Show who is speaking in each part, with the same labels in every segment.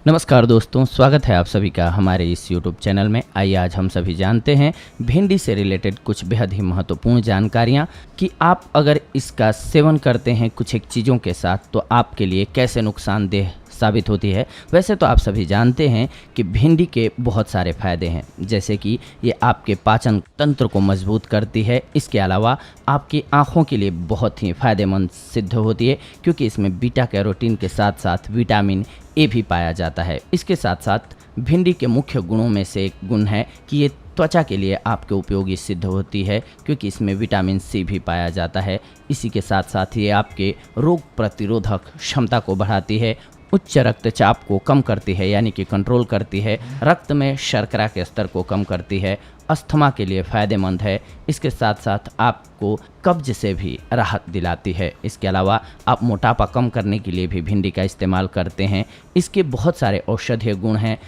Speaker 1: नमस्कार दोस्तों, स्वागत है आप सभी का हमारे इस YouTube चैनल में। आइए आज हम सभी जानते हैं भिंडी से रिलेटेड कुछ बेहद ही महत्वपूर्ण जानकारियाँ कि आप अगर इसका सेवन करते हैं कुछ एक चीज़ों के साथ तो आपके लिए कैसे नुकसानदेह साबित होती है। वैसे तो आप सभी जानते हैं कि भिंडी के बहुत सारे फ़ायदे हैं, जैसे कि ये आपके पाचन तंत्र को मजबूत करती है। इसके अलावा आपकी आँखों के लिए बहुत ही फ़ायदेमंद सिद्ध होती है, क्योंकि इसमें बीटा कैरोटीन के साथ साथ विटामिन ए भी पाया जाता है। इसके साथ साथ भिंडी के मुख्य गुणों में से एक गुण है कि ये त्वचा के लिए आपके उपयोगी सिद्ध होती है, क्योंकि इसमें विटामिन सी भी पाया जाता है। इसी के साथ साथ ये आपके रोग प्रतिरोधक क्षमता को बढ़ाती है, उच्च रक्तचाप को कम करती है यानी कि कंट्रोल करती है, रक्त में शर्करा के स्तर को कम करती है, अस्थमा के लिए फ़ायदेमंद है। इसके साथ साथ आपको कब्ज से भी राहत दिलाती है। इसके अलावा आप मोटापा कम करने के लिए भी भिंडी का इस्तेमाल करते हैं। इसके बहुत सारे औषधीय गुण हैं,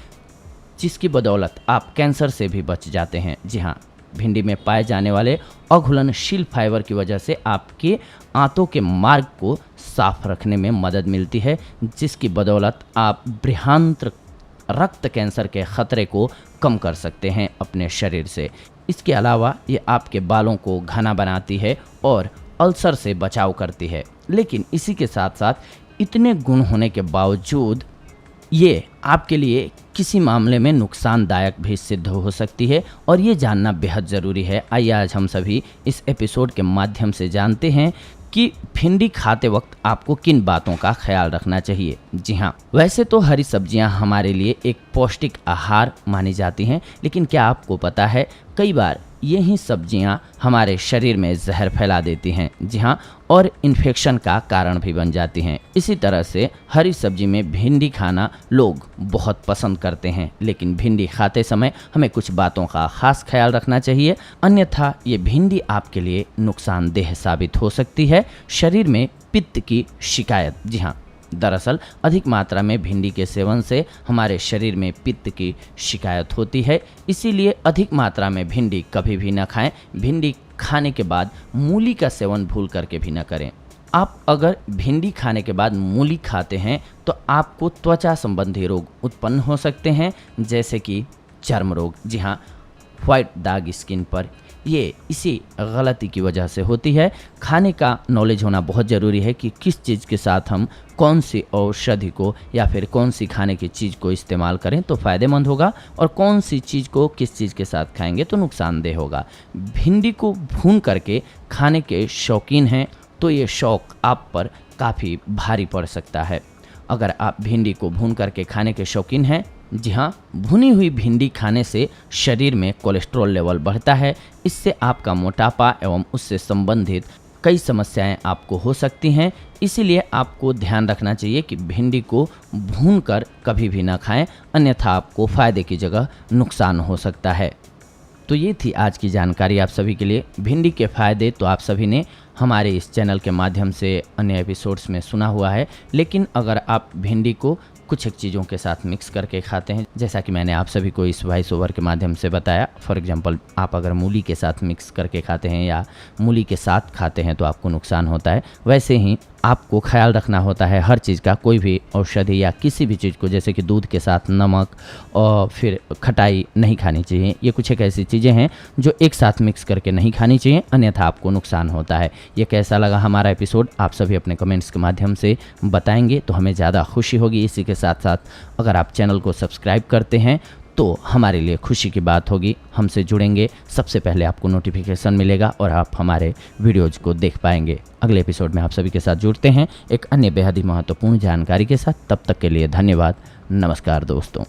Speaker 1: जिसकी बदौलत आप कैंसर से भी बच जाते हैं। जी हाँ, भिंडी में पाए जाने वाले अघुलनशील फाइबर की वजह से आपके आंतों के मार्ग को साफ रखने में मदद मिलती है, जिसकी बदौलत आप बृहंत्र रक्त कैंसर के ख़तरे को कम कर सकते हैं अपने शरीर से। इसके अलावा ये आपके बालों को घना बनाती है और अल्सर से बचाव करती है। लेकिन इसी के साथ साथ इतने गुण होने के बावजूद ये आपके लिए किसी मामले में नुकसानदायक भी सिद्ध हो सकती है, और ये जानना बेहद ज़रूरी है। आइए आज हम सभी इस एपिसोड के माध्यम से जानते हैं कि भिंडी खाते वक्त आपको किन बातों का ख्याल रखना चाहिए। जी हाँ, वैसे तो हरी सब्जियां हमारे लिए एक पौष्टिक आहार मानी जाती हैं, लेकिन क्या आपको पता है कई बार यही सब्जियां हमारे शरीर में जहर फैला देती हैं। जी हाँ, और इन्फेक्शन का कारण भी बन जाती हैं। इसी तरह से हरी सब्जी में भिंडी खाना लोग बहुत पसंद करते हैं, लेकिन भिंडी खाते समय हमें कुछ बातों का खास ख्याल रखना चाहिए, अन्यथा ये भिंडी आपके लिए नुकसानदेह साबित हो सकती है। शरीर में पित्त की शिकायत। जी हाँ, दरअसल अधिक मात्रा में भिंडी के सेवन से हमारे शरीर में पित्त की शिकायत होती है, इसीलिए अधिक मात्रा में भिंडी कभी भी न खाएं। भिंडी खाने के बाद मूली का सेवन भूल करके भी न करें। आप अगर भिंडी खाने के बाद मूली खाते हैं तो आपको त्वचा संबंधी रोग उत्पन्न हो सकते हैं, जैसे कि चर्म रोग। जी हाँ, वाइट दाग स्किन पर ये इसी गलती की वजह से होती है। खाने का नॉलेज होना बहुत ज़रूरी है कि किस चीज़ के साथ हम कौन सी औषधि को या फिर कौन सी खाने की चीज़ को इस्तेमाल करें तो फ़ायदेमंद होगा, और कौन सी चीज़ को किस चीज़ के साथ खाएंगे तो नुकसानदेह होगा। भिंडी को भून करके खाने के शौकीन हैं तो ये शौक़ आप पर काफ़ी भारी पड़ सकता है। अगर आप भिंडी को भून करके खाने के शौकीन हैं, जी हाँ, भुनी हुई भिंडी खाने से शरीर में कोलेस्ट्रॉल लेवल बढ़ता है। इससे आपका मोटापा एवं उससे संबंधित कई समस्याएं आपको हो सकती हैं। इसीलिए आपको ध्यान रखना चाहिए कि भिंडी को भूनकर कभी भी ना खाएं, अन्यथा आपको फ़ायदे की जगह नुकसान हो सकता है। तो ये थी आज की जानकारी आप सभी के लिए। भिंडी के फ़ायदे तो आप सभी ने हमारे इस चैनल के माध्यम से अन्य एपिसोड्स में सुना हुआ है, लेकिन अगर आप भिंडी को कुछ एक चीज़ों के साथ मिक्स करके खाते हैं, जैसा कि मैंने आप सभी को इस वॉइस ओवर के माध्यम से बताया, फॉर एग्जांपल आप अगर मूली के साथ मिक्स करके खाते हैं या मूली के साथ खाते हैं तो आपको नुकसान होता है। वैसे ही आपको ख्याल रखना होता है हर चीज़ का। कोई भी औषधि या किसी भी चीज़ को, जैसे कि दूध के साथ नमक और फिर खटाई नहीं खानी चाहिए। ये कुछ एक ऐसी चीज़ें हैं जो एक साथ मिक्स करके नहीं खानी चाहिए, अन्यथा आपको नुकसान होता है। ये कैसा लगा हमारा एपिसोड आप सभी अपने कमेंट्स के माध्यम से बताएंगे तो हमें ज़्यादा खुशी होगी। इसी के साथ साथ अगर आप चैनल को सब्सक्राइब करते हैं तो हमारे लिए खुशी की बात होगी। हमसे जुड़ेंगे, सबसे पहले आपको नोटिफिकेशन मिलेगा और आप हमारे वीडियोज़ को देख पाएंगे। अगले एपिसोड में आप सभी के साथ जुड़ते हैं एक अन्य बेहद ही महत्वपूर्ण जानकारी के साथ। तब तक के लिए धन्यवाद। नमस्कार दोस्तों।